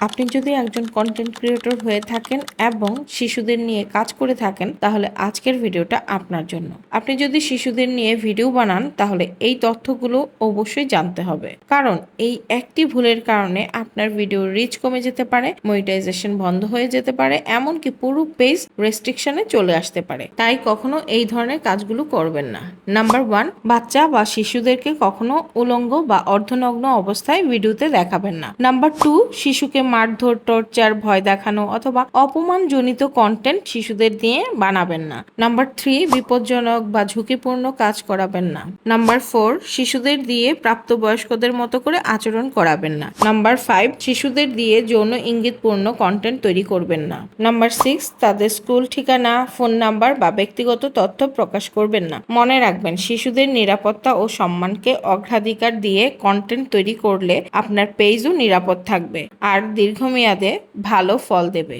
আপনি যদি একজন কন্টেন্ট ক্রিয়েটর হয়ে থাকেন এবং শিশুদের নিয়ে কাজ করে থাকেন তাহলে আজকের ভিডিওটা আপনার জন্য। আপনি যদি শিশুদের নিয়ে ভিডিও বানান তাহলে এই তথ্যগুলো অবশ্যই জানতে হবে, কারণ এই একটি ভুলের কারণে আপনার ভিডিওর রিচ কমে যেতে পারে, মনিটাইজেশন বন্ধ হয়ে যেতে পারে, এমনকি পুরো পেজ রেস্ট্রিকশনে চলে আসতে পারে। তাই কখনো এই ধরনের কাজগুলো করবেন না। নাম্বার 1, বাচ্চা বা শিশুদেরকে কখনো উলঙ্গ বা অর্ধনগ্ন অবস্থায় ভিডিওতে দেখাবেন না। নাম্বার 2, শিশুকে মারধর, টর্চার, ভয় দেখানো অথবা অপমানজনিত কন্টেন্ট শিশুদের দিয়ে বানাবেন না। নাম্বার 3, বিপজ্জনক বা ঝুঁকিপূর্ণ কাজ করাবেন না। নাম্বার 4, শিশুদের দিয়ে প্রাপ্তবয়স্কদের মতো করে আচরণ করাবেন না। নাম্বার 5, শিশুদের দিয়ে যৌন ইঙ্গিতপূর্ণ কন্টেন্ট তৈরি করবেন না। নাম্বার 6, তাদের স্কুল ঠিকানা, ফোন নাম্বার বা ব্যক্তিগত তথ্য প্রকাশ করবেন না। মনে রাখবেন, শিশুদের নিরাপত্তা ও সম্মানকে অগ্রাধিকার দিয়ে কন্টেন্ট তৈরি করলে আপনার পেজও নিরাপদ থাকবে আর দীর্ঘমেয়াদে ভালো ফল দেবে।